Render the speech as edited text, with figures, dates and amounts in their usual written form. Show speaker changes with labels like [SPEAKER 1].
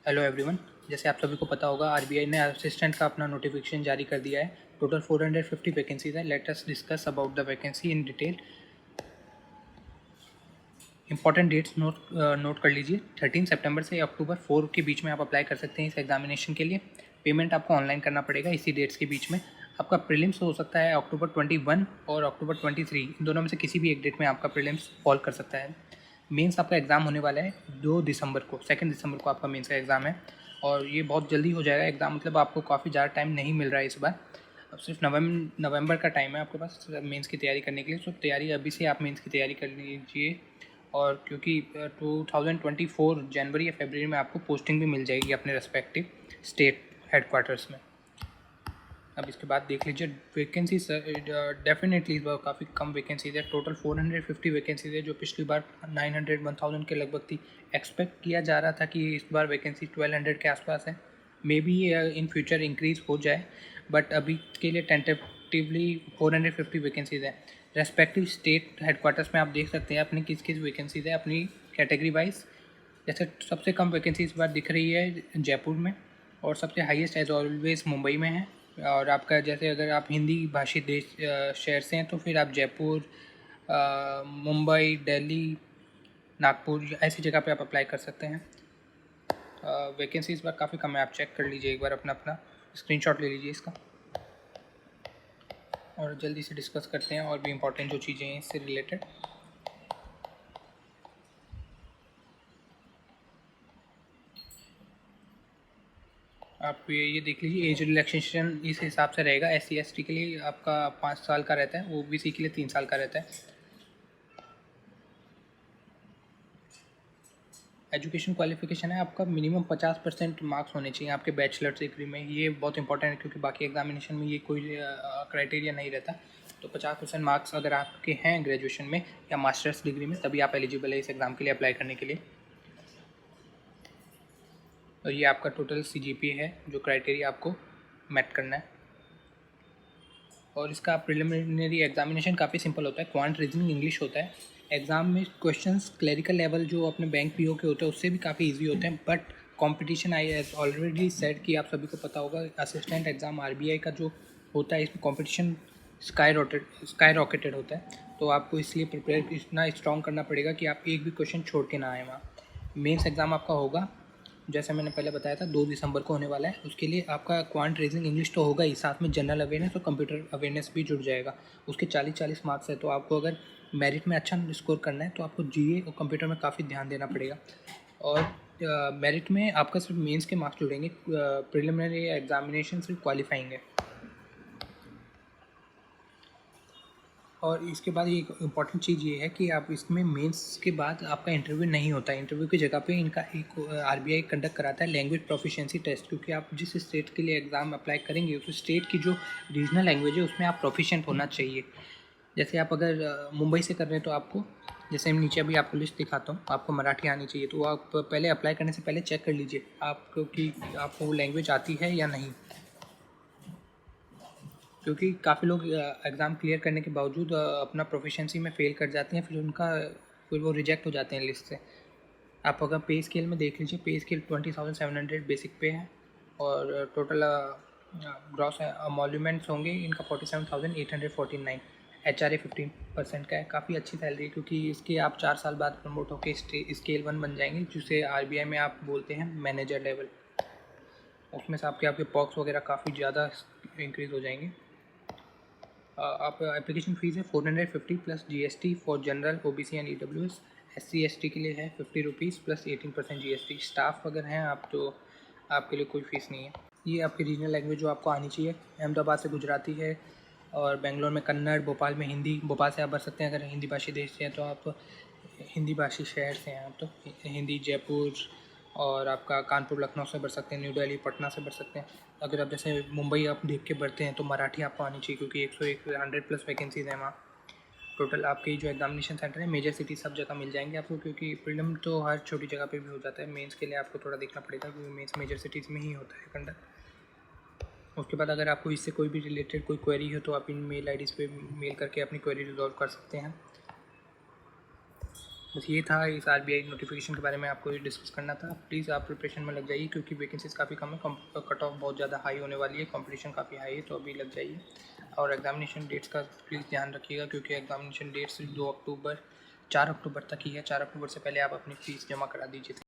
[SPEAKER 1] Hello everyone. जैसे आप सभी को पता होगा आरबीआई ने असिस्टेंट का अपना नोटिफिकेशन जारी कर दिया है। टोटल 450 वैकेंसीज है। Let us discuss about the vacancy in detail. Important dates note कर लीजिए। 13 सितंबर से अक्टूबर 4 के बीच में आप अप्लाई कर सकते हैं इस एग्जामिनेशन के लिए। पेमेंट आपको ऑनलाइन करना पड़ेगा इसी डेट्स के बीच में। आपका प्रीलिम्स हो सकता है अक्टूबर 21 और अक्टूबर 23। इन दोनों में से किसी भी एक डेट में आपका प्रीलिम्स फॉल कर सकता है। मेंस आपका एग्ज़ाम होने वाला है 2 दिसंबर को, 2 दिसंबर को आपका मेंस का एग्ज़ाम है और ये बहुत जल्दी हो जाएगा एग्ज़ाम। मतलब आपको काफ़ी ज़्यादा टाइम नहीं मिल रहा है इस बार। अब सिर्फ नवंबर का टाइम है आपके पास मेंस की तैयारी करने के लिए। तो तैयारी अभी से आप मेंस की तैयारी कर लीजिए। और क्योंकि 2024 जनवरी या फरवरी में आपको पोस्टिंग भी मिल जाएगी अपने रेस्पेक्टिव स्टेट हेडक्वार्टर्स में। अब इसके बाद देख लीजिए वैकेंसी डेफिनेटली इस बार काफ़ी कम वैकेंसीज है। टोटल 450 वैकेंसीज है जो पिछली बार 900 1000 के लगभग थी। एक्सपेक्ट किया जा रहा था कि इस बार वैकेंसी 1200 के आसपास है। May be in future increase हो जाए, बट अभी के लिए टेंटेटिवली 450 वैकेंसीज है। रेस्पेक्टिव स्टेट हेडक्वार्टर्स में आप देख सकते हैं अपनी किस किस वैकेंसीज है अपनी कैटेगरी वाइज। जैसे सबसे कम वैकेंसी इस बार दिख रही है जयपुर में और सबसे हाईएस्ट एज ऑलवेज मुंबई में है। और आपका जैसे अगर आप हिंदी भाषी देश शहर से हैं तो फिर आप जयपुर, मुंबई, दिल्ली, नागपुर ऐसी जगह पे आप अप्लाई कर सकते हैं। वैकेंसी इस बार काफ़ी कम है। आप चेक कर लीजिए एक बार, अपना स्क्रीनशॉट ले लीजिए इसका। और जल्दी से डिस्कस करते हैं और भी इम्पोर्टेंट जो चीज़ें हैं इससे रिलेटेड। आप ये देख लीजिए एज रिलैक्सेशन इस हिसाब से रहेगा। SC ST के लिए आपका 5 साल का रहता है, OBC के लिए 3 साल का रहता है। एजुकेशन क्वालिफिकेशन है आपका मिनिमम 50% मार्क्स होने चाहिए आपके बैचलर्स डिग्री में। ये बहुत इंपॉर्टेंट है क्योंकि बाकी एग्जामिनेशन में ये कोई क्राइटेरिया नहीं रहता। तो 50% मार्क्स अगर आपके हैं ग्रेजुएशन में या मास्टर्स डिग्री में तभी आप एलिजिबल है इस एग्ज़ाम के लिए अप्लाई करने के लिए। तो ये आपका टोटल CGPA है जो क्राइटेरिया आपको मेट करना है। और इसका प्रिलिमिनरी एग्जामिनेशन काफ़ी सिंपल होता है। क्वांट रीजनिंग इंग्लिश होता है। एग्ज़ाम में क्वेश्चंस क्लरिकल लेवल जो अपने बैंक PO के होते हैं उससे भी काफ़ी इजी होते हैं, but competition I age already set कि आप सभी को पता होगा असिस्टेंट एग्ज़ाम RBI का जो होता है इसमें कंपटीशन स्काई रॉकेटेड होता है। तो आपको इसलिए प्रिपेयर इतना स्ट्रॉन्ग करना पड़ेगा कि आप एक भी क्वेश्चन छोड़ के ना आए वहाँ। मेंस एग्ज़ाम आपका होगा जैसे मैंने पहले बताया था 2 दिसंबर को होने वाला है। उसके लिए आपका क्वांट रीजनिंग इंग्लिश तो होगा ही, साथ में जनरल अवेयरनेस और कंप्यूटर अवेयरनेस भी जुड़ जाएगा। उसके 40-40 मार्क्स है। तो आपको अगर मेरिट में अच्छा स्कोर करना है तो आपको GA और कंप्यूटर में काफ़ी ध्यान देना पड़ेगा। और मेरिट में आपका सिर्फ मेंस के मार्क्स जुड़ेंगे, प्रिलिमिनरी एग्जामिनेशन सिर्फ क्वालिफाइंग है। और इसके बाद एक इम्पॉर्टेंट चीज़ ये है कि आप इसमें मेंस के बाद आपका इंटरव्यू नहीं होता है। इंटरव्यू की जगह पे इनका एक RBI कंडक्ट कराता है लैंग्वेज प्रोफिशिएंसी टेस्ट, क्योंकि आप जिस स्टेट के लिए एग्ज़ाम अप्लाई करेंगे उस स्टेट की जो रीजनल लैंग्वेज है उसमें आप प्रोफिशिएंट होना चाहिए। जैसे आप अगर मुंबई से कर रहे हैं तो आपको, जैसे मैं नीचे अभी आपको लिस्ट दिखाता हूँ, आपको मराठी आनी चाहिए। तो आप पहले अप्लाई करने से पहले चेक कर लीजिए आपको कि आपको वो लैंग्वेज आती है या नहीं, क्योंकि काफ़ी लोग एग्ज़ाम क्लियर करने के बावजूद अपना प्रोफिशिएंसी में फ़ेल कर जाते हैं, फिर वो रिजेक्ट हो जाते हैं लिस्ट से। आप अगर पे स्केल में देख लीजिए, पे स्केल 20,700 बेसिक पे है और टोटल ग्रॉस एमोल्यूमेंट्स होंगे इनका 47,849। HRA 15% का है। काफ़ी अच्छी सैलरी है क्योंकि इसके आप 4 साल बाद प्रमोट होकर स्केल 1 बन जाएंगे, जिसे RBI में आप बोलते हैं मैनेजर लेवल। उसमें से आपके पॉक्स वगैरह काफ़ी ज़्यादा इंक्रीज़ हो जाएंगे। आप एप्लीकेशन फ़ीस है 450 plus GST for general, OBC and EWS। SC ST के लिए है 50 रुपीज़ प्लस 18% GST। स्टाफ अगर हैं आप तो आपके लिए कोई फ़ीस नहीं है। ये आपकी रीजनल लैंग्वेज जो आपको आनी चाहिए। अहमदाबाद से गुजराती है और बेंगलोर में कन्नड़, भोपाल में हिंदी। भोपाल से आप भर सकते हैं अगर हिंदी भाषी देश से हैं तो आप, हिंदी भाषी शहर से हैं आप तो हिंदी। जयपुर और आपका कानपुर लखनऊ से भर सकते हैं, न्यू दिल्ली पटना से भर सकते हैं। अगर आप जैसे मुंबई आप देख के भरते हैं तो मराठी आपको आनी चाहिए क्योंकि 101 100 प्लस वैकेंसीज़ हैं वहाँ। टोटल आपके जो एग्जामिनेशन सेंटर है मेजर सिटी सब जगह मिल जाएंगे आपको, क्योंकि प्रीलिम तो हर छोटी जगह पे भी हो जाता है। मेंस के लिए आपको थोड़ा देखना पड़ेगा क्योंकि मेंस मेजर सिटीज़ में ही होता है कंडक्ट। उसके बाद अगर आपको इससे कोई भी रिलेटेड कोई क्वेरी हो तो आप इन मेल IDs पे मेल करके अपनी क्वेरी रिजॉल्व कर सकते हैं। बस ये था इस RBI नोटिफिकेशन के बारे में आपको ये डिस्कस करना था। प्लीज़ आप प्रिपरेशन में लग जाइए क्योंकि वैकेंसीज काफ़ी कम है, कट ऑफ बहुत ज़्यादा हाई होने वाली है, कंपटीशन काफ़ी हाई है, तो अभी लग जाइए। और एग्जामिनेशन डेट्स का प्लीज़ ध्यान रखिएगा क्योंकि एग्जामिनेशन डेट्स 4 अक्टूबर तक ही है। 4 अक्टूबर से पहले आप अपनी फ़ीस जमा करा दीजिए।